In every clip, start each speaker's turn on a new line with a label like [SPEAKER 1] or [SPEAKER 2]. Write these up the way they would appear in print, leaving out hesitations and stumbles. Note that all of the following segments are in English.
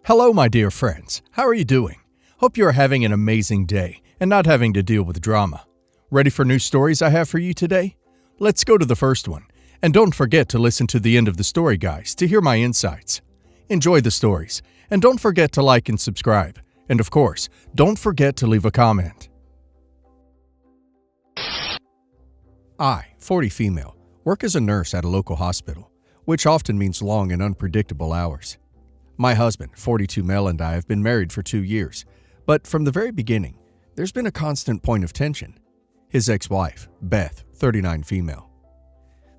[SPEAKER 1] Hello, my dear friends. How are you doing? Hope you are having an amazing day and not having to deal with drama. Ready for new stories I have for you today? Let's go to the first one. And don't forget to listen to the end of the story, guys, to hear my insights. Enjoy the stories, and don't forget to like and subscribe. And of course, don't forget to leave a comment. I, 40 female, work as a nurse at a local hospital, which often means long and unpredictable hours. My husband, 42 male, and I have been married for 2 years, but from the very beginning, there's been a constant point of tension. His ex-wife, Beth, 39 female.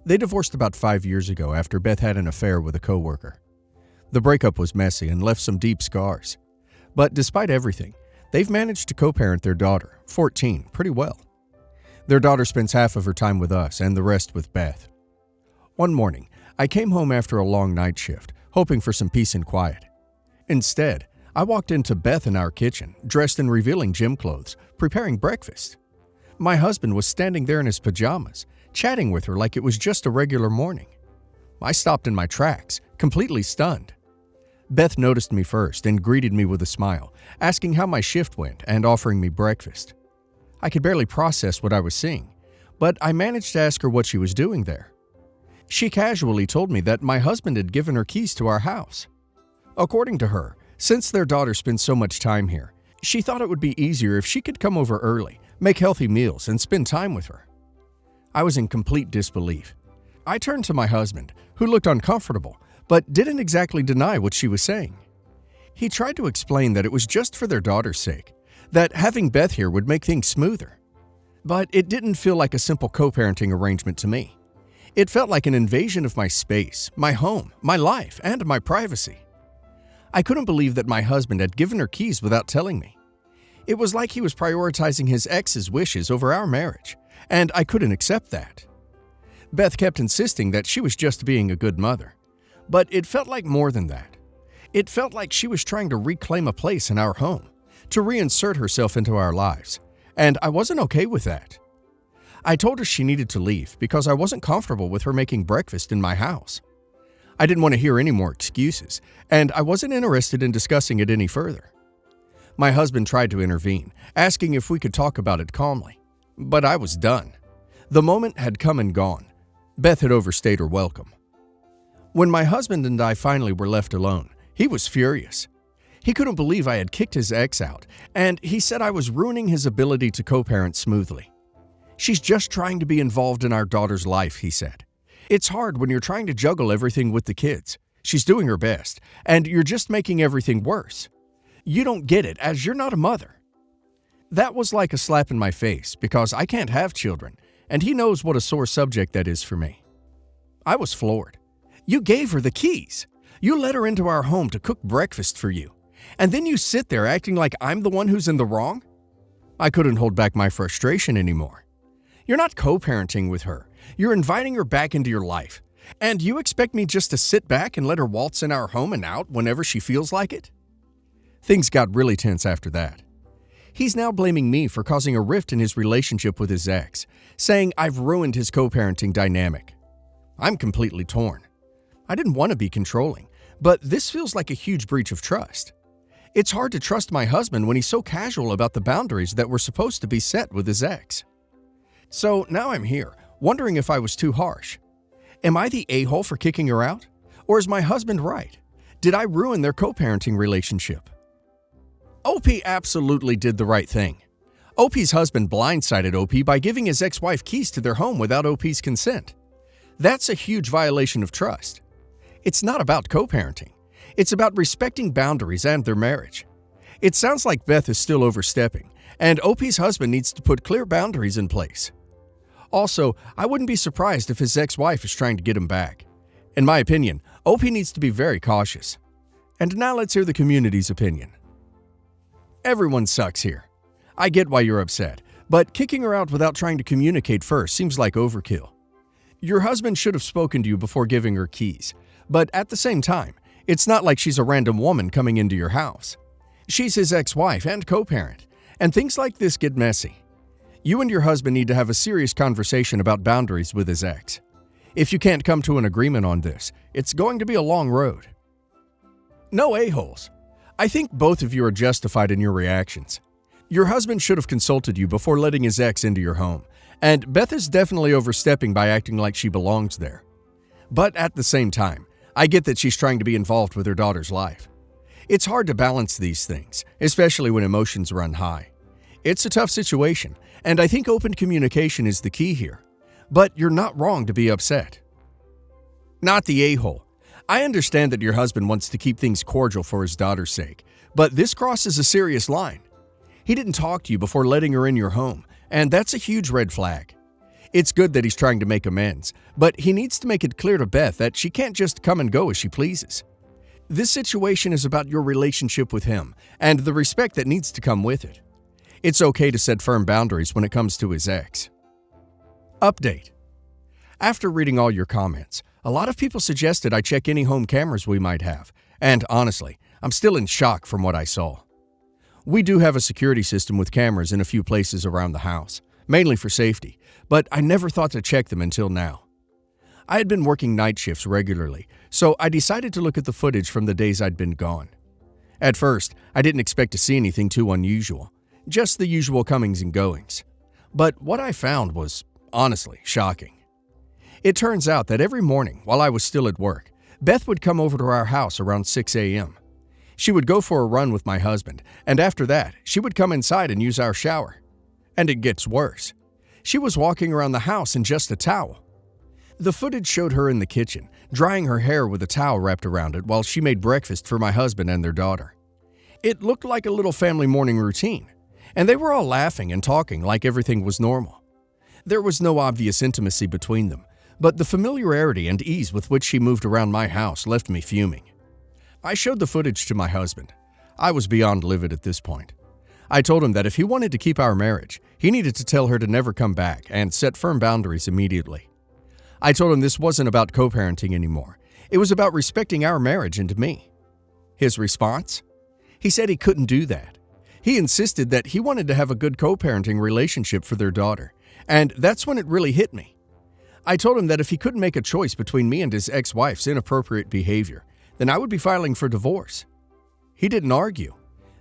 [SPEAKER 1] They divorced about 5 years ago after Beth had an affair with a coworker. The breakup was messy and left some deep scars. But despite everything, they've managed to co-parent their daughter, 14, pretty well. Their daughter spends half of her time with us and the rest with Beth. One morning, I came home after a long night shift, hoping for some peace and quiet. Instead, I walked into Beth in our kitchen, dressed in revealing gym clothes, preparing breakfast. My husband was standing there in his pajamas, chatting with her like it was just a regular morning. I stopped in my tracks, completely stunned. Beth noticed me first and greeted me with a smile, asking how my shift went and offering me breakfast. I could barely process what I was seeing, but I managed to ask her what she was doing there. She casually told me that my husband had given her keys to our house. According to her, since their daughter spends so much time here, she thought it would be easier if she could come over early, make healthy meals, and spend time with her. I was in complete disbelief. I turned to my husband, who looked uncomfortable, but didn't exactly deny what she was saying. He tried to explain that it was just for their daughter's sake, that having Beth here would make things smoother. But it didn't feel like a simple co-parenting arrangement to me. It felt like an invasion of my space, my home, my life, and my privacy. I couldn't believe that my husband had given her keys without telling me. It was like he was prioritizing his ex's wishes over our marriage, and I couldn't accept that. Beth kept insisting that she was just being a good mother, but it felt like more than that. It felt like she was trying to reclaim a place in our home, to reinsert herself into our lives, and I wasn't okay with that. I told her she needed to leave because I wasn't comfortable with her making breakfast in my house. I didn't want to hear any more excuses, and I wasn't interested in discussing it any further. My husband tried to intervene, asking if we could talk about it calmly, but I was done. The moment had come and gone. Beth had overstayed her welcome. When my husband and I finally were left alone, he was furious. He couldn't believe I had kicked his ex out, and he said I was ruining his ability to co-parent smoothly. She's just trying to be involved in our daughter's life, he said. It's hard when you're trying to juggle everything with the kids. She's doing her best, and you're just making everything worse. You don't get it, as you're not a mother. That was like a slap in my face, because I can't have children, and he knows what a sore subject that is for me. I was floored. You gave her the keys. You let her into our home to cook breakfast for you, and then you sit there acting like I'm the one who's in the wrong? I couldn't hold back my frustration anymore. You're not co-parenting with her. You're inviting her back into your life. And you expect me just to sit back and let her waltz in our home and out whenever she feels like it? Things got really tense after that. He's now blaming me for causing a rift in his relationship with his ex, saying I've ruined his co-parenting dynamic. I'm completely torn. I didn't want to be controlling, but this feels like a huge breach of trust. It's hard to trust my husband when he's so casual about the boundaries that were supposed to be set with his ex. So now I'm here, wondering if I was too harsh. Am I the a-hole for kicking her out? Or is my husband right? Did I ruin their co-parenting relationship? OP absolutely did the right thing. OP's husband blindsided OP by giving his ex-wife keys to their home without OP's consent. That's a huge violation of trust. It's not about co-parenting. It's about respecting boundaries and their marriage. It sounds like Beth is still overstepping, and OP's husband needs to put clear boundaries in place. Also, I wouldn't be surprised if his ex-wife is trying to get him back. In my opinion, OP needs to be very cautious. And now let's hear the community's opinion. Everyone sucks here. I get why you're upset, but kicking her out without trying to communicate first seems like overkill. Your husband should have spoken to you before giving her keys, but at the same time, it's not like she's a random woman coming into your house. She's his ex-wife and co-parent, and things like this get messy. You and your husband need to have a serious conversation about boundaries with his ex. If you can't come to an agreement on this, it's going to be a long road. No a-holes. I think both of you are justified in your reactions. Your husband should have consulted you before letting his ex into your home, and Beth is definitely overstepping by acting like she belongs there. But at the same time, I get that she's trying to be involved with her daughter's life. It's hard to balance these things, especially when emotions run high. It's a tough situation, and I think open communication is the key here. But you're not wrong to be upset. Not the a-hole. I understand that your husband wants to keep things cordial for his daughter's sake, but this crosses a serious line. He didn't talk to you before letting her in your home, and that's a huge red flag. It's good that he's trying to make amends, but he needs to make it clear to Beth that she can't just come and go as she pleases. This situation is about your relationship with him and the respect that needs to come with it. It's okay to set firm boundaries when it comes to his ex. Update. After reading all your comments, a lot of people suggested I check any home cameras we might have, and honestly, I'm still in shock from what I saw. We do have a security system with cameras in a few places around the house, mainly for safety, but I never thought to check them until now. I had been working night shifts regularly, so I decided to look at the footage from the days I'd been gone. At first, I didn't expect to see anything too unusual, just the usual comings and goings. But what I found was, honestly, shocking. It turns out that every morning, while I was still at work, Beth would come over to our house around 6 a.m. She would go for a run with my husband, and after that, she would come inside and use our shower. And it gets worse. She was walking around the house in just a towel. The footage showed her in the kitchen, drying her hair with a towel wrapped around it while she made breakfast for my husband and their daughter. It looked like a little family morning routine, and they were all laughing and talking like everything was normal. There was no obvious intimacy between them, but the familiarity and ease with which she moved around my house left me fuming. I showed the footage to my husband. I was beyond livid at this point. I told him that if he wanted to keep our marriage, he needed to tell her to never come back and set firm boundaries immediately. I told him this wasn't about co-parenting anymore. It was about respecting our marriage and me. His response? He said he couldn't do that. He insisted that he wanted to have a good co-parenting relationship for their daughter, and that's when it really hit me. I told him that if he couldn't make a choice between me and his ex-wife's inappropriate behavior, then I would be filing for divorce. He didn't argue.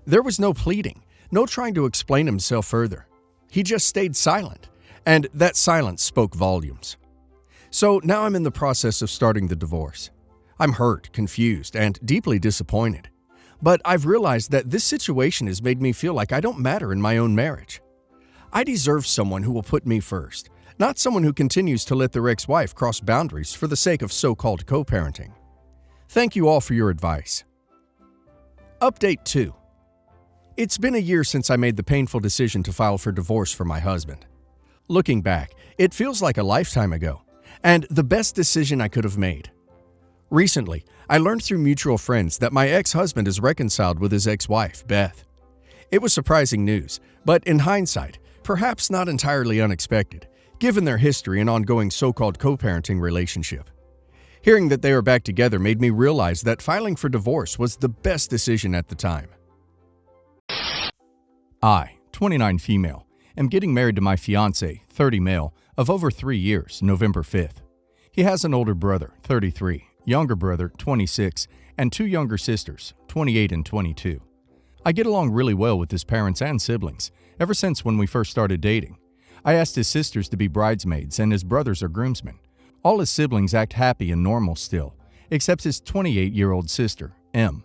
[SPEAKER 1] There was no pleading, no trying to explain himself further. He just stayed silent, and that silence spoke volumes. So now I'm in the process of starting the divorce. I'm hurt, confused, and deeply disappointed. But I've realized that this situation has made me feel like I don't matter in my own marriage. I deserve someone who will put me first, not someone who continues to let their ex-wife cross boundaries for the sake of so-called co-parenting. Thank you all for your advice. Update 2. It's been a year since I made the painful decision to file for divorce from my husband. Looking back, it feels like a lifetime ago, and the best decision I could have made. Recently, I learned through mutual friends that my ex-husband is reconciled with his ex-wife, Beth. It was surprising news, but in hindsight, perhaps not entirely unexpected, given their history and ongoing so-called co-parenting relationship. Hearing that they were back together made me realize that filing for divorce was the best decision at the time. I, 29 female, am getting married to my fiancé, 30 male, of over 3 years, November 5th. He has an older brother, 33, younger brother, 26, and 2 younger sisters, 28 and 22. I get along really well with his parents and siblings, ever since when we first started dating. I asked his sisters to be bridesmaids and his brothers are groomsmen. All his siblings act happy and normal still, except his 28-year-old sister, M.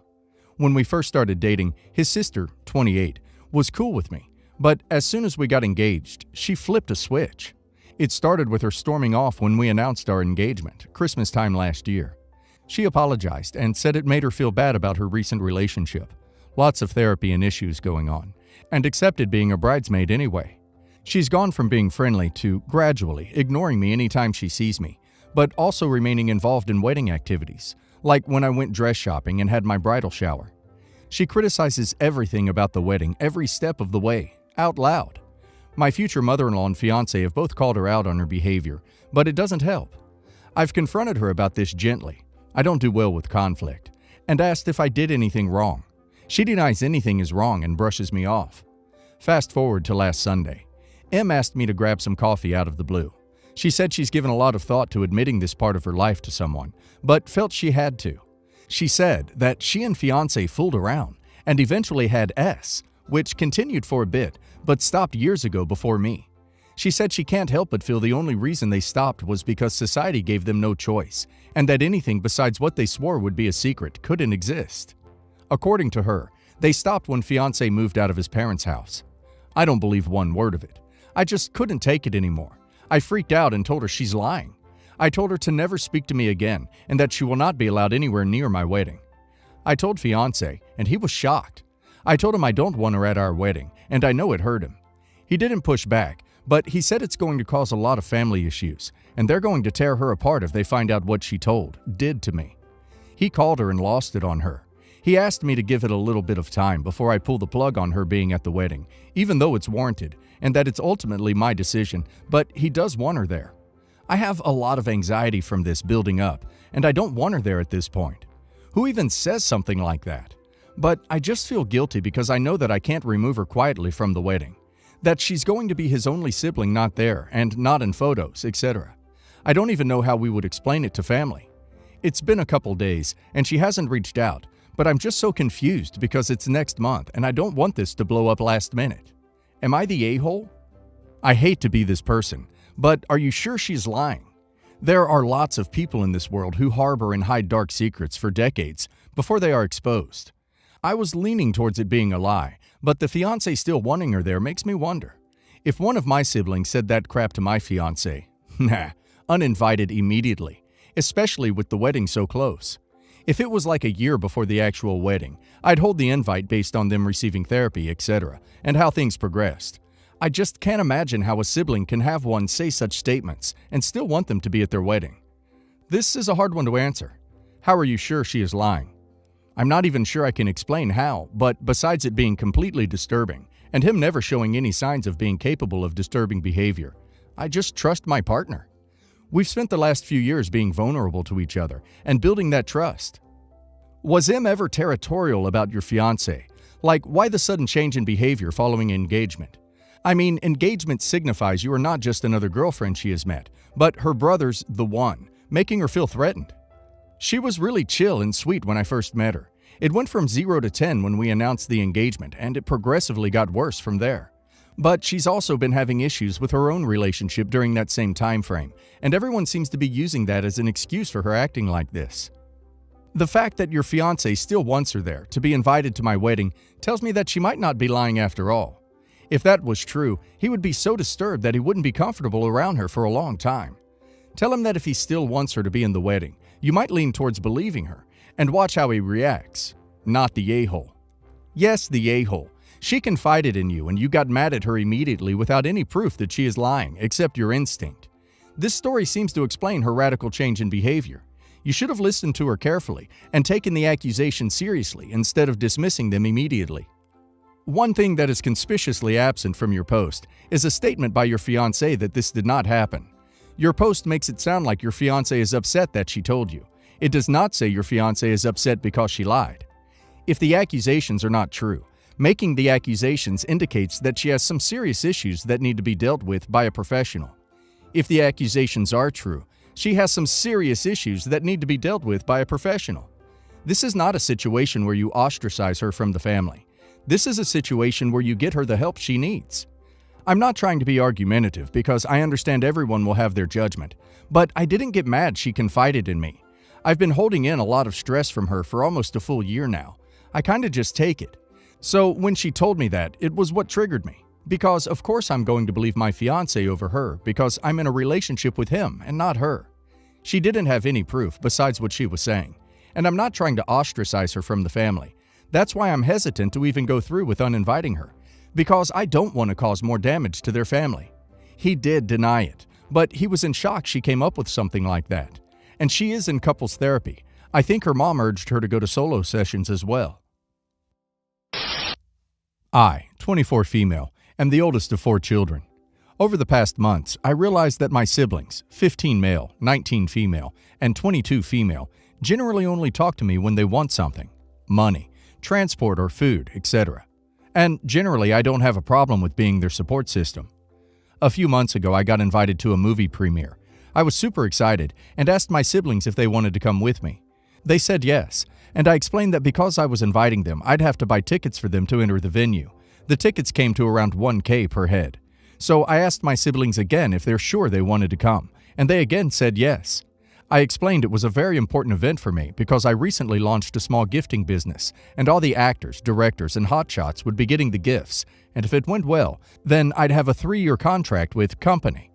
[SPEAKER 1] When we first started dating, his sister, 28, was cool with me, but as soon as we got engaged, she flipped a switch. It started with her storming off when we announced our engagement, Christmas time last year. She apologized and said it made her feel bad about her recent relationship, lots of therapy and issues going on, and accepted being a bridesmaid anyway. She's gone from being friendly to gradually ignoring me anytime she sees me, but also remaining involved in wedding activities, like when I went dress shopping and had my bridal shower. She criticizes everything about the wedding every step of the way, out loud. My future mother-in-law and fiancé have both called her out on her behavior, but it doesn't help. I've confronted her about this gently. I don't do well with conflict, and asked if I did anything wrong. She denies anything is wrong and brushes me off. Fast forward to last Sunday. Em asked me to grab some coffee out of the blue. She said she's given a lot of thought to admitting this part of her life to someone, but felt she had to. She said that she and fiancé fooled around and eventually had S, which continued for a bit, but stopped years ago before me. She said she can't help but feel the only reason they stopped was because society gave them no choice, and that anything besides what they swore would be a secret couldn't exist. According to her, they stopped when fiancé moved out of his parents' house. I don't believe one word of it. I just couldn't take it anymore. I freaked out and told her she's lying. I told her to never speak to me again and that she will not be allowed anywhere near my wedding. I told fiancé, and he was shocked. I told him I don't want her at our wedding, and I know it hurt him. He didn't push back, but he said it's going to cause a lot of family issues, and they're going to tear her apart if they find out what she did to me. He called her and lost it on her. He asked me to give it a little bit of time before I pull the plug on her being at the wedding, even though it's warranted, and that it's ultimately my decision, but he does want her there. I have a lot of anxiety from this building up, and I don't want her there at this point. Who even says something like that? But I just feel guilty because I know that I can't remove her quietly from the wedding. That she's going to be his only sibling not there, and not in photos, etc. I don't even know how we would explain it to family. It's been a couple days, and she hasn't reached out, but I'm just so confused because it's next month, and I don't want this to blow up last minute. Am I the a-hole? I hate to be this person, but are you sure she's lying? There are lots of people in this world who harbor and hide dark secrets for decades before they are exposed. I was leaning towards it being a lie, but the fiancé still wanting her there makes me wonder. If one of my siblings said that crap to my fiancé, uninvited immediately, especially with the wedding so close. If it was like a year before the actual wedding, I'd hold the invite based on them receiving therapy, etc., and how things progressed. I just can't imagine how a sibling can have one say such statements and still want them to be at their wedding. This is a hard one to answer. How are you sure she is lying? I'm not even sure I can explain how, but besides it being completely disturbing, and him never showing any signs of being capable of disturbing behavior, I just trust my partner. We've spent the last few years being vulnerable to each other and building that trust. Was M ever territorial about your fiancé? Like, why the sudden change in behavior following engagement? I mean, engagement signifies you are not just another girlfriend she has met, but her brother's the one, making her feel threatened. She was really chill and sweet when I first met her. It went from 0 to 10 when we announced the engagement, and it progressively got worse from there. But she's also been having issues with her own relationship during that same time frame, and everyone seems to be using that as an excuse for her acting like this. The fact that your fiancé still wants her there to be invited to my wedding tells me that she might not be lying after all. If that was true, he would be so disturbed that he wouldn't be comfortable around her for a long time. Tell him that if he still wants her to be in the wedding, you might lean towards believing her, and watch how he reacts. Not the a-hole. Yes, the a-hole. She confided in you and you got mad at her immediately without any proof that she is lying, except your instinct. This story seems to explain her radical change in behavior. You should have listened to her carefully and taken the accusations seriously instead of dismissing them immediately. One thing that is conspicuously absent from your post is a statement by your fiancé that this did not happen. Your post makes it sound like your fiancé is upset that she told you. It does not say your fiancé is upset because she lied. If the accusations are not true, making the accusations indicates that she has some serious issues that need to be dealt with by a professional. If the accusations are true, she has some serious issues that need to be dealt with by a professional. This is not a situation where you ostracize her from the family. This is a situation where you get her the help she needs. I'm not trying to be argumentative because I understand everyone will have their judgment, but I didn't get mad she confided in me. I've been holding in a lot of stress from her for almost a full year now. I kind of just take it. So when she told me that, it was what triggered me. Because of course I'm going to believe my fiancé over her because I'm in a relationship with him and not her. She didn't have any proof besides what she was saying, and I'm not trying to ostracize her from the family. That's why I'm hesitant to even go through with uninviting her, because I don't want to cause more damage to their family. He did deny it, but he was in shock she came up with something like that. And she is in couples therapy. I think her mom urged her to go to solo sessions as well. I, 24 female, am the oldest of 4 children. Over the past months, I realized that my siblings, 15 male, 19 female, and 22 female, generally only talk to me when they want something: money, transport or food, etc. And generally, I don't have a problem with being their support system. A few months ago, I got invited to a movie premiere. I was super excited and asked my siblings if they wanted to come with me. They said yes, and I explained that because I was inviting them, I'd have to buy tickets for them to enter the venue. The tickets came to around $1,000 per head. So I asked my siblings again if they're sure they wanted to come, and they again said yes. I explained it was a very important event for me because I recently launched a small gifting business, and all the actors, directors, and hotshots would be getting the gifts, and if it went well, then I'd have a 3-year contract with company.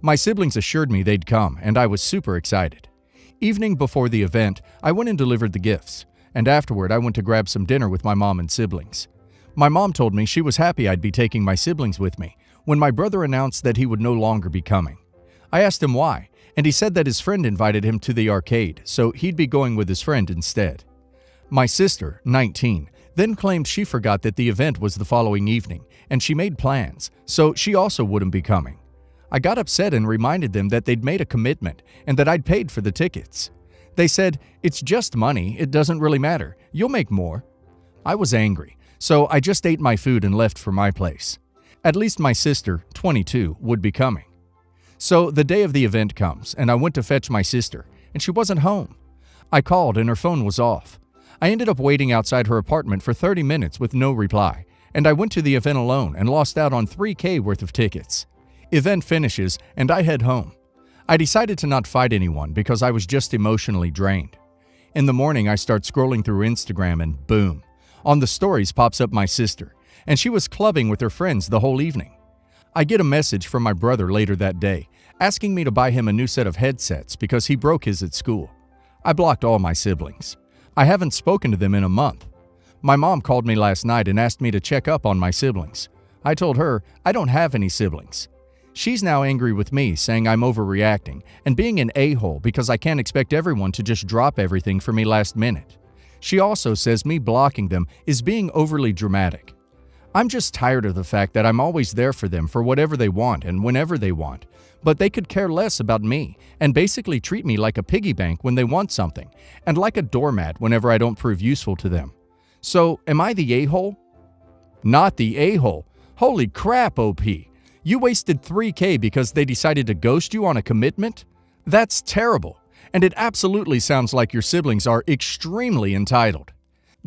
[SPEAKER 1] My siblings assured me they'd come, and I was super excited. Evening before the event, I went and delivered the gifts, and afterward I went to grab some dinner with my mom and siblings. My mom told me she was happy I'd be taking my siblings with me when my brother announced that he would no longer be coming. I asked him why, and he said that his friend invited him to the arcade, so he'd be going with his friend instead. My sister, 19, then claimed she forgot that the event was the following evening, and she made plans, so she also wouldn't be coming. I got upset and reminded them that they'd made a commitment and that I'd paid for the tickets. They said, "It's just money, it doesn't really matter, you'll make more." I was angry, so I just ate my food and left for my place. At least my sister, 22, would be coming. So the day of the event comes, and I went to fetch my sister, and she wasn't home. I called and her phone was off. I ended up waiting outside her apartment for 30 minutes with no reply, and I went to the event alone and lost out on $3,000 worth of tickets. Event finishes, and I head home. I decided to not fight anyone because I was just emotionally drained. In the morning, I start scrolling through Instagram and boom, on the stories pops up my sister, and she was clubbing with her friends the whole evening. I get a message from my brother later that day, asking me to buy him a new set of headsets because he broke his at school. I blocked all my siblings. I haven't spoken to them in a month. My mom called me last night and asked me to check up on my siblings. I told her I don't have any siblings. She's now angry with me, saying I'm overreacting and being an a-hole because I can't expect everyone to just drop everything for me last minute. She also says me blocking them is being overly dramatic. I'm just tired of the fact that I'm always there for them for whatever they want and whenever they want, but they could care less about me and basically treat me like a piggy bank when they want something and like a doormat whenever I don't prove useful to them. So, am I the a-hole? Not the a-hole. Holy crap, OP. You wasted $3,000 because they decided to ghost you on a commitment? That's terrible, and it absolutely sounds like your siblings are extremely entitled.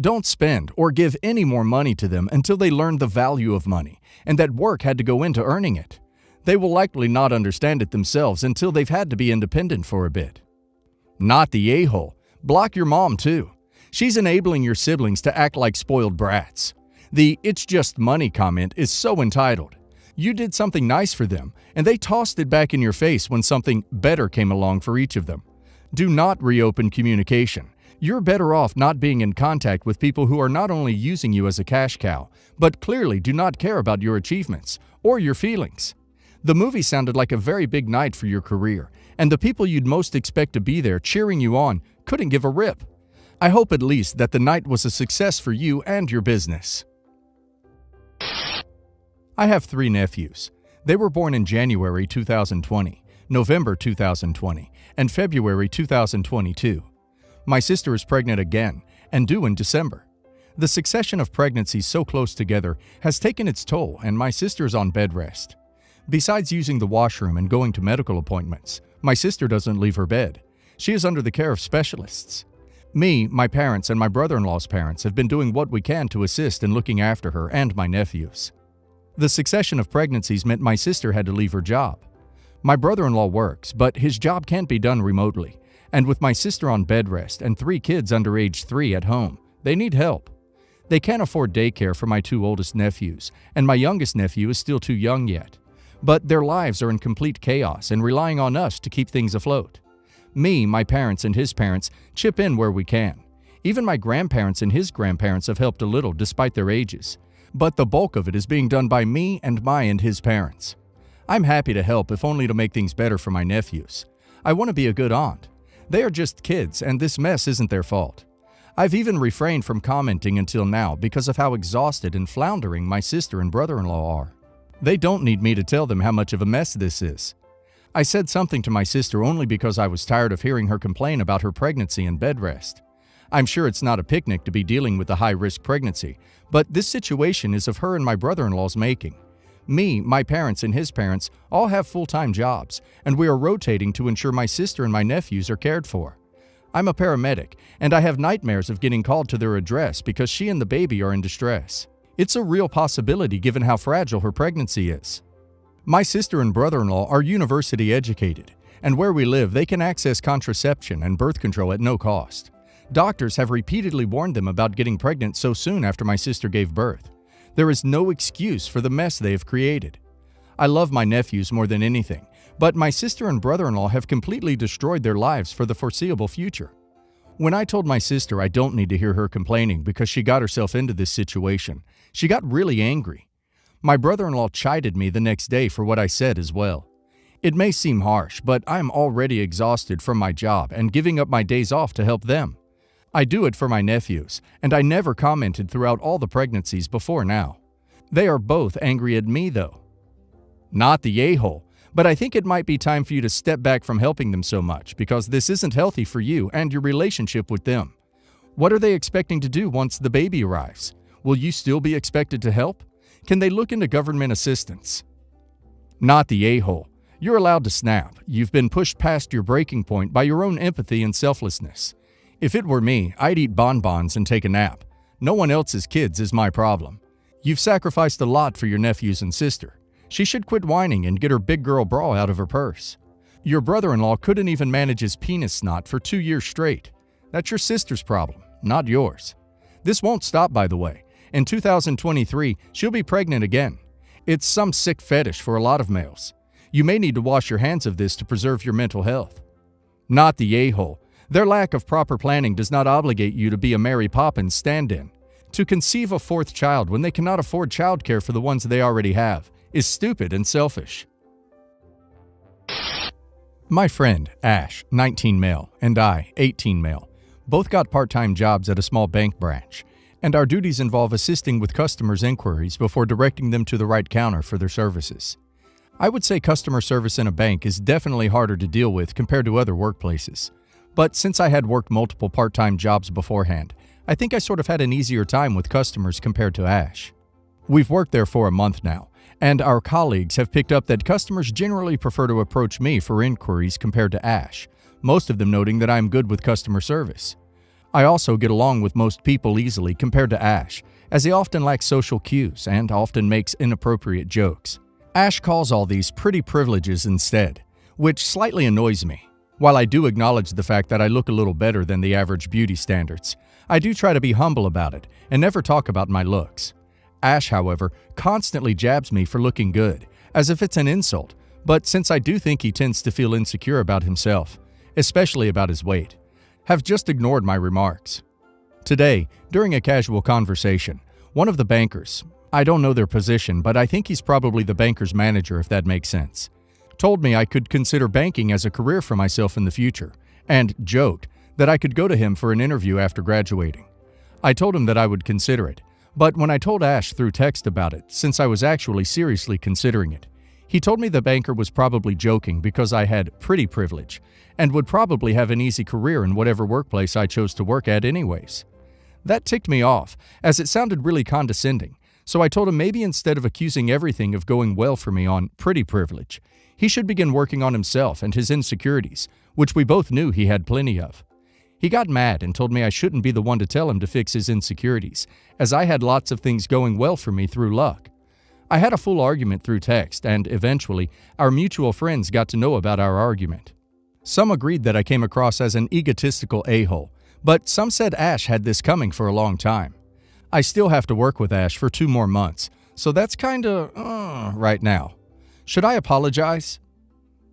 [SPEAKER 1] Don't spend or give any more money to them until they learn the value of money and that work had to go into earning it. They will likely not understand it themselves until they've had to be independent for a bit. Not the a-hole. Block your mom too. She's enabling your siblings to act like spoiled brats. The "it's just money" comment is so entitled. You did something nice for them, and they tossed it back in your face when something better came along for each of them. Do not reopen communication. You're better off not being in contact with people who are not only using you as a cash cow, but clearly do not care about your achievements or your feelings. The movie sounded like a very big night for your career, and the people you'd most expect to be there cheering you on couldn't give a rip. I hope at least that the night was a success for you and your business. I have 3 nephews. They were born in January 2020, November 2020, and February 2022. My sister is pregnant again and due in December. The succession of pregnancies so close together has taken its toll, and my sister is on bed rest. Besides using the washroom and going to medical appointments, my sister doesn't leave her bed. She is under the care of specialists. Me, my parents, and my brother-in-law's parents have been doing what we can to assist in looking after her and my nephews. The succession of pregnancies meant my sister had to leave her job. My brother-in-law works, but his job can't be done remotely. And with my sister on bed rest and 3 kids under age 3 at home, they need help. They can't afford daycare for my 2 oldest nephews, and my youngest nephew is still too young yet. But their lives are in complete chaos and relying on us to keep things afloat. Me, my parents, and his parents chip in where we can. Even my grandparents and his grandparents have helped a little despite their ages. But the bulk of it is being done by me and my and his parents. I'm happy to help if only to make things better for my nephews. I want to be a good aunt. They are just kids, and this mess isn't their fault. I've even refrained from commenting until now because of how exhausted and floundering my sister and brother-in-law are. They don't need me to tell them how much of a mess this is. I said something to my sister only because I was tired of hearing her complain about her pregnancy and bed rest. I'm sure it's not a picnic to be dealing with a high-risk pregnancy, but this situation is of her and my brother-in-law's making. Me, my parents, and his parents all have full-time jobs, and we are rotating to ensure my sister and my nephews are cared for. I'm a paramedic, and I have nightmares of getting called to their address because she and the baby are in distress. It's a real possibility given how fragile her pregnancy is. My sister and brother-in-law are university educated, and where we live, they can access contraception and birth control at no cost. Doctors have repeatedly warned them about getting pregnant so soon after my sister gave birth. There is no excuse for the mess they have created. I love my nephews more than anything, but my sister and brother-in-law have completely destroyed their lives for the foreseeable future. When I told my sister I don't need to hear her complaining because she got herself into this situation, she got really angry. My brother-in-law chided me the next day for what I said as well. It may seem harsh, but I'm already exhausted from my job and giving up my days off to help them. I do it for my nephews, and I never commented throughout all the pregnancies before now. They are both angry at me, though. Not the a-hole, but I think it might be time for you to step back from helping them so much because this isn't healthy for you and your relationship with them. What are they expecting to do once the baby arrives? Will you still be expected to help? Can they look into government assistance? Not the a-hole. You're allowed to snap. You've been pushed past your breaking point by your own empathy and selflessness. If it were me, I'd eat bonbons and take a nap. No one else's kids is my problem. You've sacrificed a lot for your nephews and sister. She should quit whining and get her big girl bra out of her purse. Your brother-in-law couldn't even manage his penis snot for 2 years straight. That's your sister's problem, not yours. This won't stop, by the way. In 2023, she'll be pregnant again. It's some sick fetish for a lot of males. You may need to wash your hands of this to preserve your mental health. Not the a-hole. Their lack of proper planning does not obligate you to be a Mary Poppins stand-in. To conceive a fourth child when they cannot afford childcare for the ones they already have is stupid and selfish. My friend, Ash, 19 male, and I, 18 male, both got part-time jobs at a small bank branch, and our duties involve assisting with customers' inquiries before directing them to the right counter for their services. I would say customer service in a bank is definitely harder to deal with compared to other workplaces. But since I had worked multiple part-time jobs beforehand, I think I sort of had an easier time with customers compared to Ash. We've worked there for a month now, and our colleagues have picked up that customers generally prefer to approach me for inquiries compared to Ash, most of them noting that I'm good with customer service. I also get along with most people easily compared to Ash, as he often lacks social cues and often makes inappropriate jokes. Ash calls all these pretty privileges instead, which slightly annoys me. While I do acknowledge the fact that I look a little better than the average beauty standards, I do try to be humble about it and never talk about my looks. Ash, however, constantly jabs me for looking good, as if it's an insult, but since I do think he tends to feel insecure about himself, especially about his weight, have just ignored my remarks. Today, during a casual conversation, one of the bankers, I don't know their position, but I think he's probably the banker's manager if that makes sense, told me I could consider banking as a career for myself in the future, and joked that I could go to him for an interview after graduating. I told him that I would consider it, but when I told Ash through text about it, since I was actually seriously considering it, he told me the banker was probably joking because I had pretty privilege and would probably have an easy career in whatever workplace I chose to work at anyways. That ticked me off, as it sounded really condescending, so I told him maybe instead of accusing everything of going well for me on pretty privilege, he should begin working on himself and his insecurities, which we both knew he had plenty of. He got mad and told me I shouldn't be the one to tell him to fix his insecurities, as I had lots of things going well for me through luck. I had a full argument through text, and eventually, our mutual friends got to know about our argument. Some agreed that I came across as an egotistical a-hole, but some said Ash had this coming for a long time. I still have to work with Ash for 2 more months, so that's kinda right now. Should I apologize?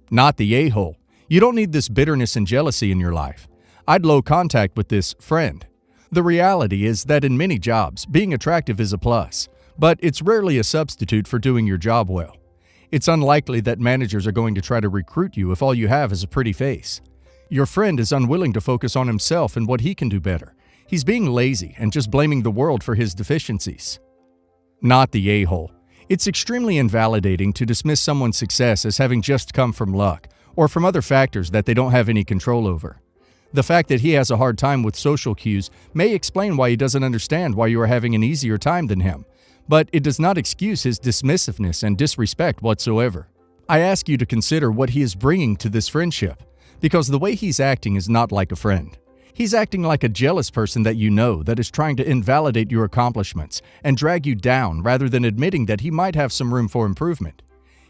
[SPEAKER 1] Not the a-hole. You don't need this bitterness and jealousy in your life. I'd low contact with this friend. The reality is that in many jobs, being attractive is a plus, but it's rarely a substitute for doing your job well. It's unlikely that managers are going to try to recruit you if all you have is a pretty face. Your friend is unwilling to focus on himself and what he can do better. He's being lazy and just blaming the world for his deficiencies. Not the a-hole. It's extremely invalidating to dismiss someone's success as having just come from luck or from other factors that they don't have any control over. The fact that he has a hard time with social cues may explain why he doesn't understand why you are having an easier time than him, but it does not excuse his dismissiveness and disrespect whatsoever. I ask you to consider what he is bringing to this friendship, because the way he's acting is not like a friend. He's acting like a jealous person that you know that is trying to invalidate your accomplishments and drag you down rather than admitting that he might have some room for improvement.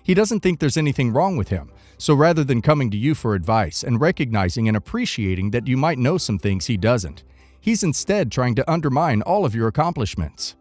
[SPEAKER 1] He doesn't think there's anything wrong with him, so rather than coming to you for advice and recognizing and appreciating that you might know some things he doesn't, he's instead trying to undermine all of your accomplishments.